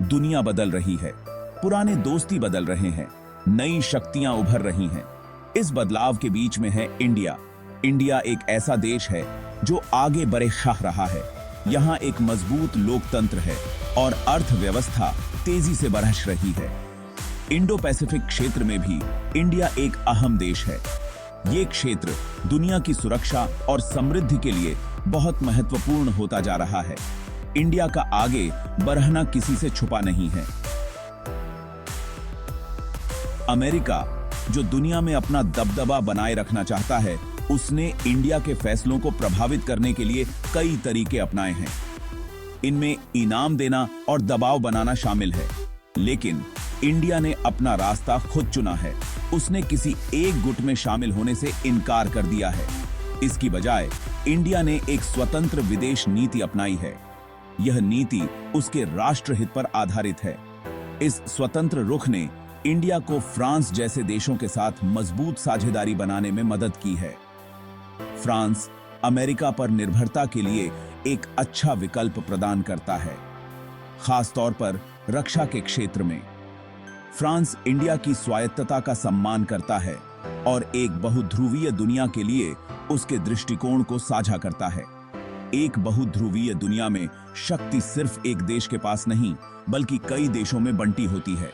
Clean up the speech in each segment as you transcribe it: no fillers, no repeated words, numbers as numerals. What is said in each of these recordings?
दुनिया बदल रही है, पुराने दोस्ती बदल रहे हैं, नई शक्तियां उभर रही हैं। इस बदलाव के बीच में है इंडिया। इंडिया एक ऐसा देश है जो आगे बढ़ रहा है। यहाँ एक मजबूत लोकतंत्र है और अर्थव्यवस्था तेजी से बढ़ रही है। इंडो पैसिफिक क्षेत्र में भी इंडिया एक अहम देश है। ये क्षेत्र दुनिया की सुरक्षा और समृद्धि के लिए बहुत महत्वपूर्ण होता जा रहा है। इंडिया का आगे बढ़ना किसी से छुपा नहीं है। अमेरिका, जो दुनिया में अपना दबदबा बनाए रखना चाहता है, उसने इंडिया के फैसलों को प्रभावित करने के लिए कई तरीके अपनाए हैं। इनमें इनाम देना और दबाव बनाना शामिल है। लेकिन इंडिया ने अपना रास्ता खुद चुना है। उसने किसी एक गुट में शामिल होने से इनकार कर दिया है। इसकी बजाय इंडिया ने एक स्वतंत्र विदेश नीति अपनाई है। यह नीति उसके राष्ट्रहित पर आधारित है। इस स्वतंत्र रुख ने इंडिया को फ्रांस जैसे देशों के साथ मजबूत साझेदारी बनाने में मदद की है। फ्रांस अमेरिका पर निर्भरता के लिए एक अच्छा विकल्प प्रदान करता है, खास तौर पर रक्षा के क्षेत्र में। फ्रांस इंडिया की स्वायत्तता का सम्मान करता है और एक बहुध्रुवीय दुनिया के लिए उसके दृष्टिकोण को साझा करता है। एक बहुध्रुवीय दुनिया में शक्ति सिर्फ एक देश के पास नहीं, बल्कि कई देशों में बंटी होती है।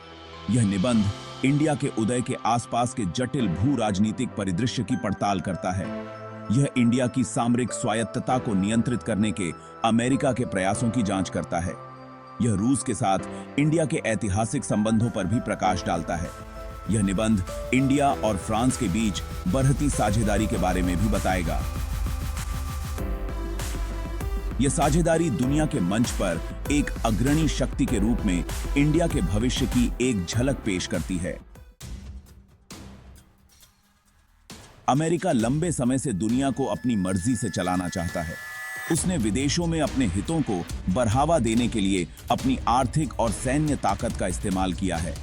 यह निबंध इंडिया के उदय के आसपास के जटिल भू राजनीतिक परिदृश्य की पड़ताल करता है। यह इंडिया की सामरिक स्वायत्तता को नियंत्रित करने के अमेरिका के प्रयासों की जांच करता है। यह रूस के साथ इंडिया के ऐतिहासिक संबंधों पर भी प्रकाश डालता है। यह निबंध इंडिया और फ्रांस के बीच बढ़ती साझेदारी के बारे में भी बताएगा। यह साझेदारी दुनिया के मंच पर एक अग्रणी शक्ति के रूप में इंडिया के भविष्य की एक झलक पेश करती है। अमेरिका लंबे समय से दुनिया को अपनी मर्जी से चलाना चाहता है। उसने विदेशों में अपने हितों को बढ़ावा देने के लिए अपनी आर्थिक और सैन्य ताकत का इस्तेमाल किया है।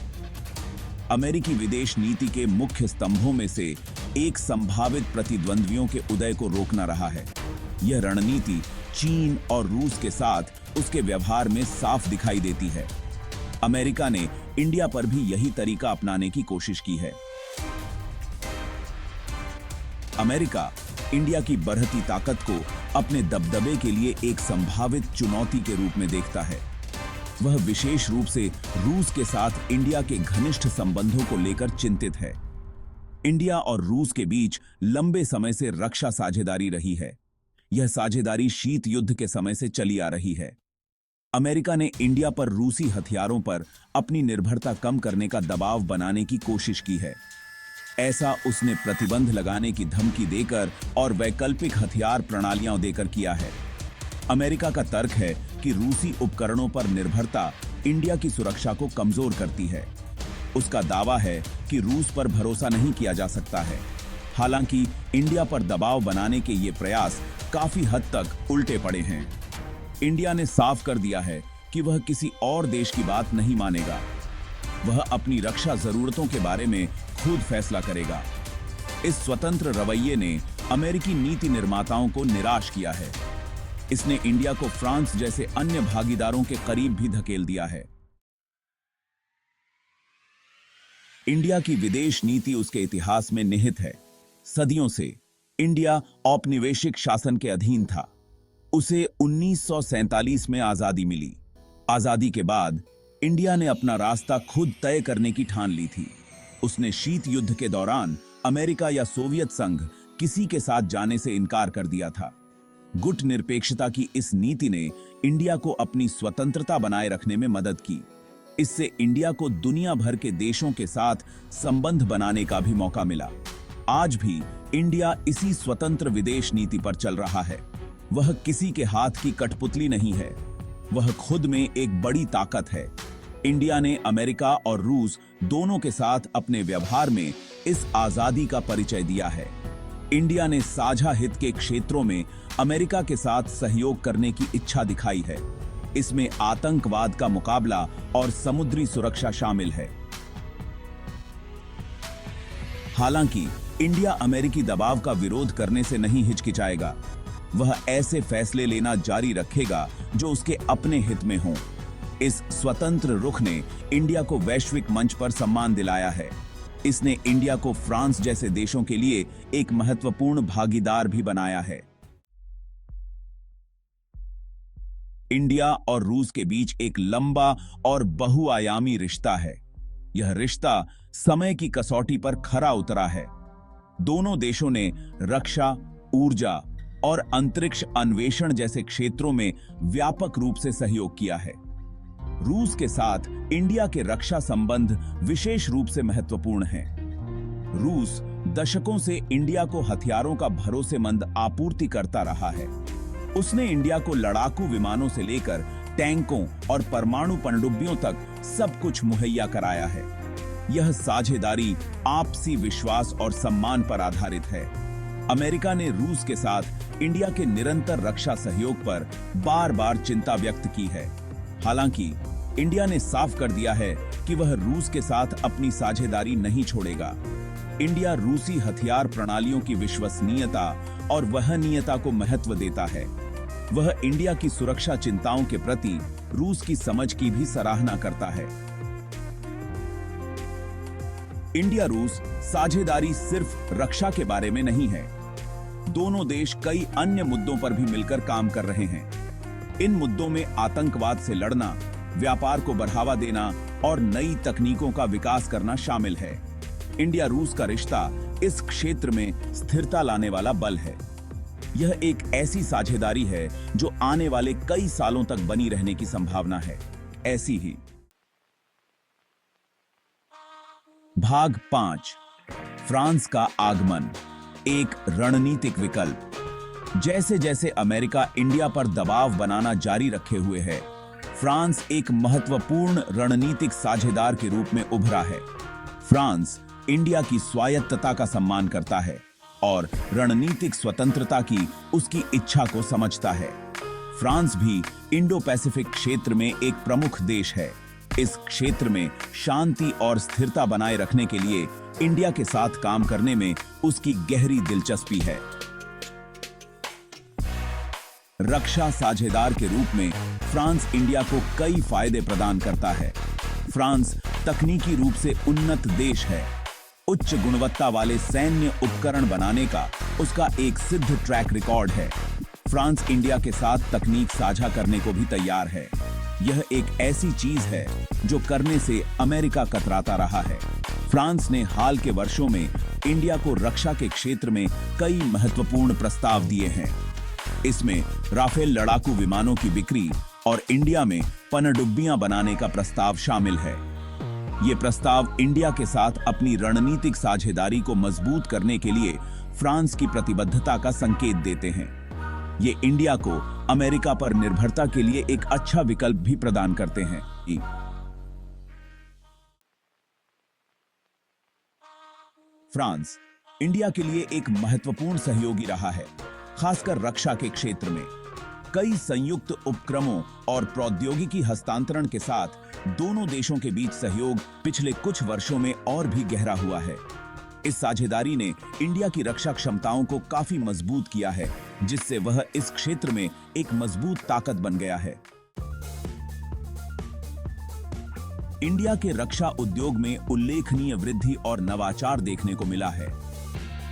अमेरिकी विदेश नीति के मुख्य स्तंभों में से एक संभावित प्रतिद्वंद्वियों के उदय को रोकना रहा है। यह रणनीति चीन और रूस के साथ उसके व्यवहार में साफ दिखाई देती है। अमेरिका ने इंडिया पर भी यही तरीका अपनाने की कोशिश की है। अमेरिका इंडिया की बढ़ती ताकत को अपने दबदबे के लिए एक संभावित चुनौती के रूप में देखता है। वह विशेष रूप से रूस के साथ इंडिया के घनिष्ठ संबंधों को लेकर चिंतित है। इंडिया और रूस के बीच लंबे समय से रक्षा साझेदारी रही है। यह साझेदारी शीत युद्ध के समय से चली आ रही है। अमेरिका ने इंडिया पर रूसी हथियारों पर अपनी निर्भरता कम करने का दबाव बनाने की कोशिश की है। ऐसा उसने प्रतिबंध लगाने की धमकी देकर और वैकल्पिक हथियार प्रणालियां देकर किया है। अमेरिका का तर्क है कि रूसी उपकरणों पर निर्भरता इंडिया की सुरक्षा को कमजोर करती है। उसका दावा है कि रूस पर भरोसा नहीं किया जा सकता है। हालांकि इंडिया पर दबाव बनाने के ये प्रयास काफी हद तक उल्टे पड़े हैं। इंडिया ने साफ कर दिया है कि वह किसी और देश की बात नहीं मानेगा। वह अपनी रक्षा जरूरतों के बारे में खुद फैसला करेगा। इस स्वतंत्र रवैये ने अमेरिकी नीति निर्माताओं को निराश किया है। इसने इंडिया को फ्रांस जैसे अन्य भागीदारों के करीब भी धकेल दिया है। इंडिया की विदेश नीति उसके इतिहास में निहित है। सदियों से इंडिया औपनिवेशिक शासन के अधीन था। उसे 1947 में आजादी मिली। आजादी के बाद इंडिया ने अपना रास्ता खुद तय करने की ठान ली थी। उसने शीत युद्ध के दौरान अमेरिका या सोवियत संघ किसी के साथ जाने से इनकार कर दिया था। गुट निरपेक्षता की इस नीति ने इंडिया को अपनी स्वतंत्रता बनाए रखने में मदद की। इससे इंडिया को दुनिया भर के देशों के साथ संबंध बनाने का भी मौका मिला। आज भी इंडिया इसी स्वतंत्र विदेश नीति पर चल रहा है। वह किसी के हाथ की कठपुतली नहीं है। वह खुद में एक बड़ी ताकत है। इंडिया ने अमेरिका और रूस दोनों के साथ अपने व्यवहार में इस आजादी का परिचय दिया है। इंडिया ने साझा हित के क्षेत्रों में अमेरिका के साथ सहयोग करने की इच्छा दिखाई है। इसमें आतंकवाद का मुकाबला और समुद्री सुरक्षा शामिल है। हालांकि इंडिया अमेरिकी दबाव का विरोध करने से नहीं हिचकिचाएगा। वह ऐसे फैसले लेना जारी रखेगा जो उसके अपने हित में हों। इस स्वतंत्र रुख ने इंडिया को वैश्विक मंच पर सम्मान दिलाया है। इसने इंडिया को फ्रांस जैसे देशों के लिए एक महत्वपूर्ण भागीदार भी बनाया है। इंडिया और रूस के बीच एक लंबा और बहुआयामी रिश्ता है। यह रिश्ता समय की कसौटी पर खरा उतरा है। दोनों देशों ने रक्षा, ऊर्जा और अंतरिक्ष अन्वेषण जैसे क्षेत्रों में व्यापक रूप से सहयोग किया है। रूस के साथ इंडिया के रक्षा संबंध विशेष रूप से महत्वपूर्ण हैं। रूस दशकों से इंडिया को हथियारों का भरोसेमंद आपूर्ति करता रहा है। उसने इंडिया को लड़ाकू विमानों से लेकर टैंकों और परमाणु पनडुब्बियों तक सब कुछ मुहैया कराया है। यह साझेदारी आपसी विश्वास और सम्मान पर आधारित है। अमेरिका ने रूस के साथ इंडिया के निरंतर रक्षा सहयोग पर बार-बार चिंता व्यक्त की है। हालांकि इंडिया ने साफ कर दिया है कि वह रूस के साथ अपनी साझेदारी नहीं छोड़ेगा। इंडिया रूसी हथियार प्रणालियों की विश्वसनीयता और वहनीयता को महत्व देता है। वह इंडिया की सुरक्षा चिंताओं के प्रति रूस की समझ की भी सराहना करता है। इंडिया रूस साझेदारी सिर्फ रक्षा के बारे में नहीं है। दोनों देश कई अन्य मुद्दों पर भी मिलकर काम कर रहे हैं। इन मुद्दों में आतंकवाद से लड़ना, व्यापार को बढ़ावा देना और नई तकनीकों का विकास करना शामिल है। इंडिया रूस का रिश्ता इस क्षेत्र में स्थिरता लाने वाला बल है। यह एक ऐसी साझेदारी है जो आने वाले कई सालों तक बनी रहने की संभावना है। ऐसी ही भाग 5, फ्रांस का आगमन, एक रणनीतिक विकल्प। जैसे जैसे अमेरिका इंडिया पर दबाव बनाना जारी रखे हुए है, फ्रांस एक महत्वपूर्ण रणनीतिक साझेदार के रूप में उभरा है। फ्रांस इंडिया की स्वायत्तता का सम्मान करता है और रणनीतिक स्वतंत्रता की उसकी इच्छा को समझता है। फ्रांस भी इंडो पैसिफिक क्षेत्र में एक प्रमुख देश है। इस क्षेत्र में शांति और स्थिरता बनाए रखने के लिए इंडिया के साथ काम करने में उसकी गहरी दिलचस्पी है। रक्षा साझेदार के रूप में फ्रांस इंडिया को कई फायदे प्रदान करता है। फ्रांस तकनीकी रूप से उन्नत देश है। उच्च गुणवत्ता वाले सैन्य उपकरण बनाने का उसका एक सिद्ध ट्रैक रिकॉर्ड है। फ्रांस इंडिया के साथ तकनीक साझा करने को भी तैयार है। यह एक ऐसी चीज है जो करने से अमेरिका कतराता रहा है। फ्रांस ने हाल के वर्षों में इंडिया को रक्षा के क्षेत्र में कई महत्वपूर्ण प्रस्ताव दिए हैं। इसमें राफेल लड़ाकू विमानों की बिक्री और इंडिया में पनडुब्बियां बनाने का प्रस्ताव शामिल है। ये प्रस्ताव इंडिया के साथ अपनी रणनीतिक साझेदारी को मजबूत करने के लिए फ्रांस की प्रतिबद्धता का संकेत देते हैं। ये इंडिया को अमेरिका पर निर्भरता के लिए एक अच्छा विकल्प भी प्रदान करते हैं। फ्रांस इंडिया के लिए एक महत्वपूर्ण सहयोगी रहा है, खासकर रक्षा के क्षेत्र में। कई संयुक्त उपक्रमों और प्रौद्योगिकी हस्तांतरण के साथ दोनों देशों के बीच सहयोग पिछले कुछ वर्षों में और भी गहरा हुआ है। इस साझेदारी ने इंडिया की रक्षा क्षमताओं को काफी मजबूत किया है, जिससे वह इस क्षेत्र में एक मजबूत ताकत बन गया है। इंडिया के रक्षा उद्योग में उल्लेखनीय वृद्धि और नवाचार देखने को मिला है।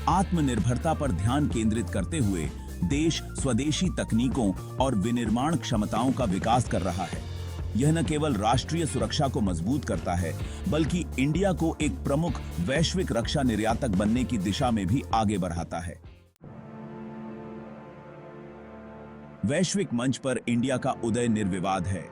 आत्मनिर्भरता पर ध्यान केंद्रित करते हुए देश स्वदेशी तकनीकों और विनिर्माण क्षमताओं का विकास कर रहा है। यह न केवल राष्ट्रीय सुरक्षा को मजबूत करता है, बल्कि इंडिया को एक प्रमुख वैश्विक रक्षा निर्यातक बनने की दिशा में भी आगे बढ़ाता है। वैश्विक मंच पर इंडिया का उदय निर्विवाद है।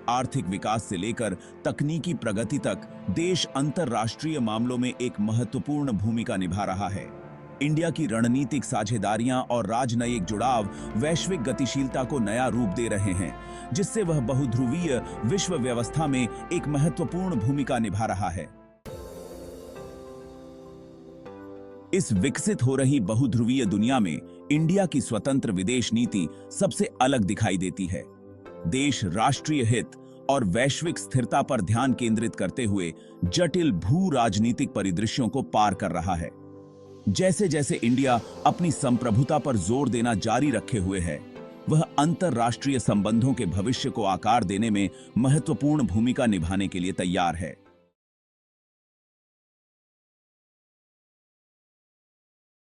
आर्थिक विकास से लेकर तकनीकी प्रगति तक देश अंतरराष्ट्रीय मामलों में एक महत्वपूर्ण भूमिका निभा रहा है। इंडिया की रणनीतिक साझेदारियां और राजनयिक जुड़ाव वैश्विक गतिशीलता को नया रूप दे रहे हैं, जिससे वह बहुध्रुवीय विश्व व्यवस्था में एक महत्वपूर्ण भूमिका निभा रहा है। इस विकसित हो रही बहुध्रुवीय दुनिया में इंडिया की स्वतंत्र विदेश नीति सबसे अलग दिखाई देती है। देश राष्ट्रीय हित और वैश्विक स्थिरता पर ध्यान केंद्रित करते हुए जटिल भू राजनीतिक परिदृश्यों को पार कर रहा है। जैसे जैसे इंडिया अपनी संप्रभुता पर जोर देना जारी रखे हुए है, वह अंतर्राष्ट्रीय संबंधों के भविष्य को आकार देने में महत्वपूर्ण भूमिका निभाने के लिए तैयार है।